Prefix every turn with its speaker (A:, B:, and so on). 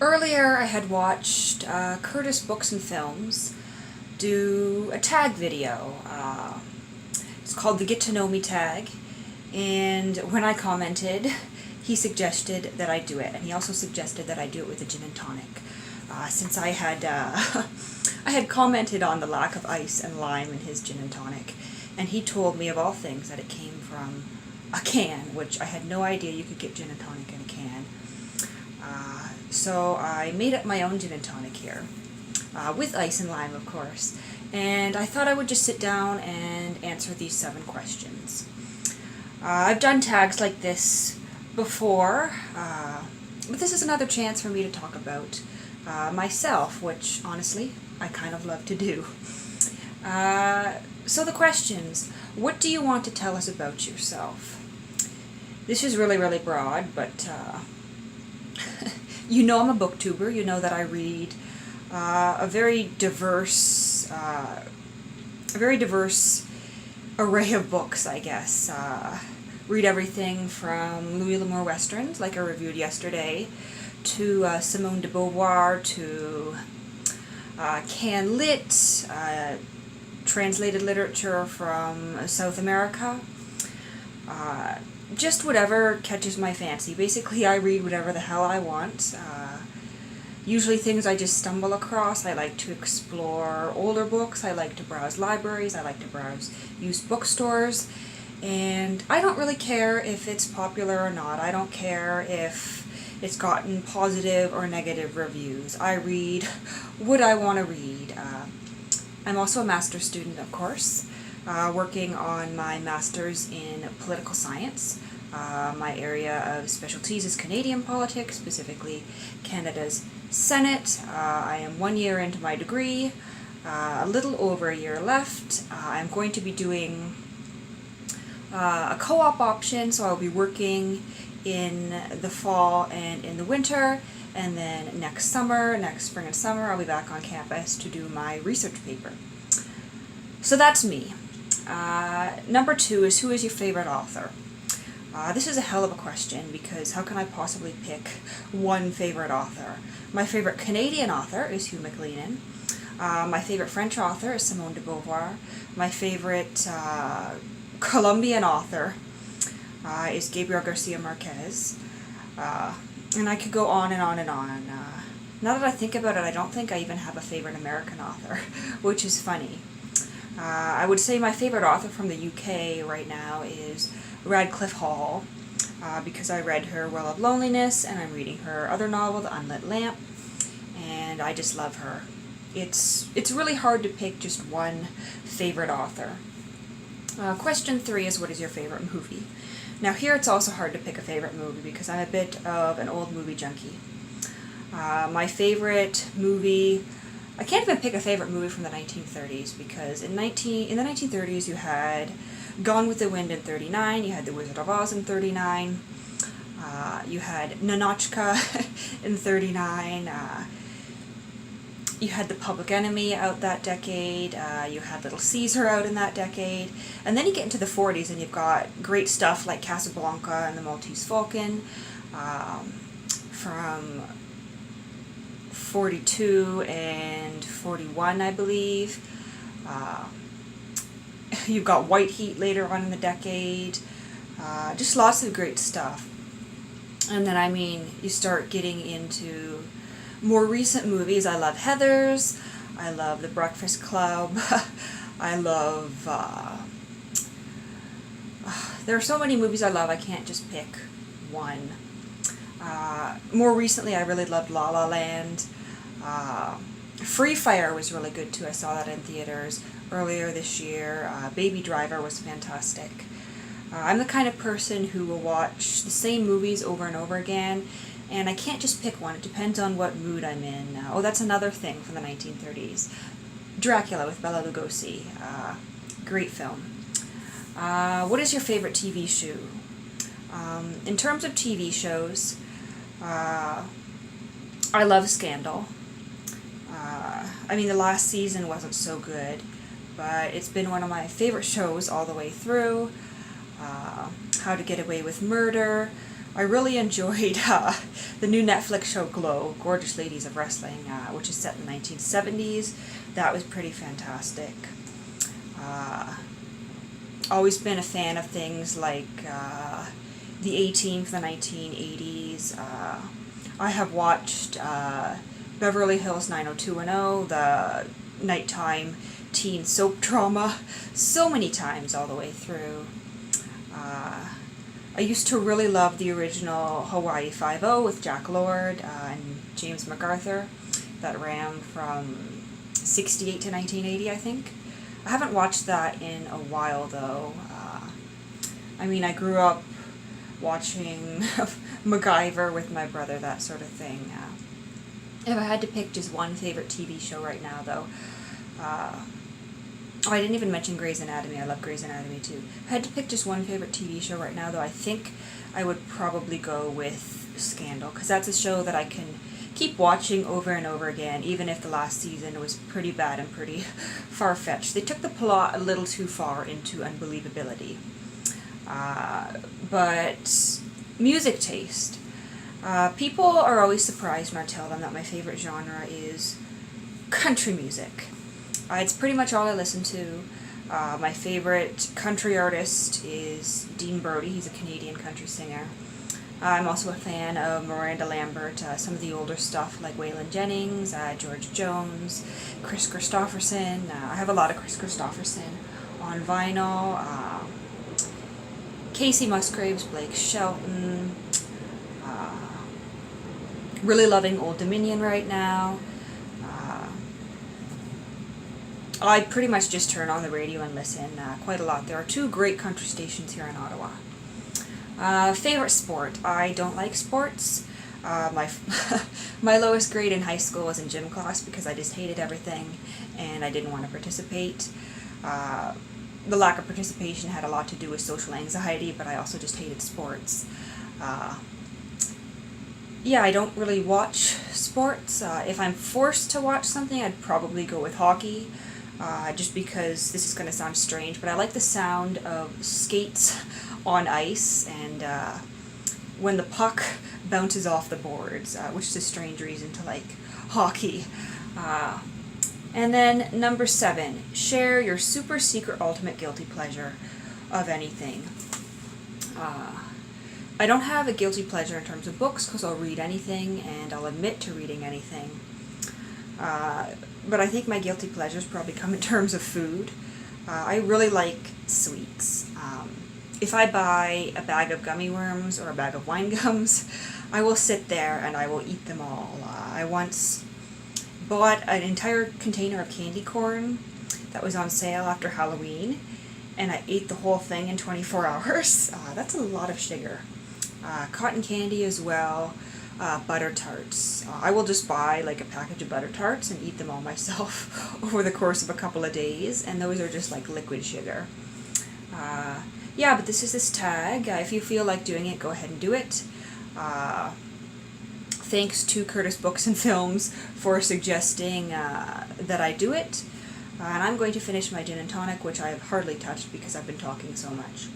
A: Earlier, I had watched Curtis Books and Films do a tag video. It's called the Get to Know Me tag, and when I commented, he suggested that I do it, and he also suggested that I do it with a gin and tonic. Since I had I had commented on the lack of ice and lime in his gin and tonic, and he told me of all things that it came from a can, which I had no idea you could get gin and tonic in a can. So I made up my own gin and tonic here, with ice and lime, of course, and I thought I would just sit down and answer these 7 questions. I've done tags like this before, but this is another chance for me to talk about myself, which, honestly, I kind of love to do. So the questions: what do you want to tell us about yourself? This is really, really broad, but you know I'm a booktuber. You know that I read a very diverse array of books, I guess. Read everything from Louis L'Amour westerns, like I reviewed yesterday, to Simone de Beauvoir, to canned lit, translated literature from South America. Just whatever catches my fancy. Basically, I read whatever the hell I want. Usually things I just stumble across. I like to explore older books. I like to browse libraries. I like to browse used bookstores. And I don't really care if it's popular or not. I don't care if it's gotten positive or negative reviews. I read what I want to read. I'm also a master's student, of course, working on my master's in political science. My area of specialties is Canadian politics, specifically Canada's Senate. I am 1 year into my degree, a little over a year left. I'm going to be doing a co-op option, so I'll be working in the fall and in the winter, and then next spring and summer, I'll be back on campus to do my research paper. So that's me. Number 2 is, who is your favorite author? This is a hell of a question, because how can I possibly pick one favorite author? My favorite Canadian author is Hugh MacLean. My favorite French author is Simone de Beauvoir. My favorite Colombian author is Gabriel Garcia Marquez. And I could go on and on and on. Now that I think about it, I don't think I even have a favorite American author, which is funny. I would say my favorite author from the UK right now is Radcliffe Hall, because I read her Well of Loneliness, and I'm reading her other novel, The Unlit Lamp, and I just love her. It's really hard to pick just one favorite author. Question 3 is, what is your favorite movie? Now here it's also hard to pick a favorite movie, because I'm a bit of an old movie junkie. My favorite movie, I can't even pick a favorite movie from the 1930s, because in the 1930s you had Gone with the Wind in 39, you had The Wizard of Oz in 39, you had Ninotchka in 39, you had The Public Enemy out that decade, you had Little Caesar out in that decade, and then you get into the 40s and you've got great stuff like Casablanca and The Maltese Falcon, from 42 and 41, I believe. You've got White Heat later on in the decade. Just lots of great stuff. And then, you start getting into more recent movies. I love Heathers. I love The Breakfast Club. I love... there are so many movies I love, I can't just pick one. More recently, I really loved La La Land. Free Fire was really good too. I saw that in theaters earlier this year. Baby Driver was fantastic. I'm the kind of person who will watch the same movies over and over again, and I can't just pick one. It depends on what mood I'm in. That's another thing from the 1930s. Dracula with Bela Lugosi. Great film. What is your favorite TV show? In terms of TV shows, I love Scandal. The last season wasn't so good, but it's been one of my favorite shows all the way through. How to Get Away with Murder, I really enjoyed the new Netflix show Glow, Gorgeous Ladies of Wrestling, which is set in the 1970s. That was pretty fantastic. Always been a fan of things like the A-Team from the 1980s. I have watched Beverly Hills 90210, the nighttime teen soap drama, so many times all the way through. I used to really love the original Hawaii Five-O with Jack Lord and James MacArthur that ran from 68 to 1980, I think. I haven't watched that in a while, though. I mean, I grew up watching MacGyver with my brother, that sort of thing. If I had to pick just one favorite TV show right now, though, oh, I didn't even mention Grey's Anatomy. I love Grey's Anatomy, too. If I had to pick just one favorite TV show right now, though, I think I would probably go with Scandal, because that's a show that I can keep watching over and over again, even if the last season was pretty bad and pretty far-fetched. They took the plot a little too far into unbelievability. But music taste. People are always surprised when I tell them that my favorite genre is country music. It's pretty much all I listen to. My favorite country artist is Dean Brody. He's a Canadian country singer. I'm also a fan of Miranda Lambert, some of the older stuff like Waylon Jennings, George Jones, Chris Christopherson. I have a lot of Chris Christopherson on vinyl. Casey Musgraves, Blake Shelton. Really loving Old Dominion right now. I pretty much just turn on the radio and listen quite a lot. There are 2 great country stations here in Ottawa. Favorite sport. I don't like sports. My my lowest grade in high school was in gym class because I just hated everything and I didn't want to participate. The lack of participation had a lot to do with social anxiety, but I also just hated sports. Yeah, I don't really watch sports. If I'm forced to watch something, I'd probably go with hockey. Just because this is going to sound strange, but I like the sound of skates on ice and when the puck bounces off the boards, which is a strange reason to like hockey. And then number 7, share your super secret ultimate guilty pleasure of anything. I don't have a guilty pleasure in terms of books because I'll read anything and I'll admit to reading anything. But I think my guilty pleasures probably come in terms of food. I really like sweets. If I buy a bag of gummy worms or a bag of wine gums, I will sit there and I will eat them all. I once bought an entire container of candy corn that was on sale after Halloween, and I ate the whole thing in 24 hours. That's a lot of sugar. Cotton candy as well. Butter tarts. I will just buy like a package of butter tarts and eat them all myself over the course of a couple of days, and those are just like liquid sugar. Yeah, but this is this tag. If you feel like doing it, go ahead and do it. Thanks to Curtis Books and Films for suggesting that I do it. And I'm going to finish my gin and tonic, which I have hardly touched because I've been talking so much.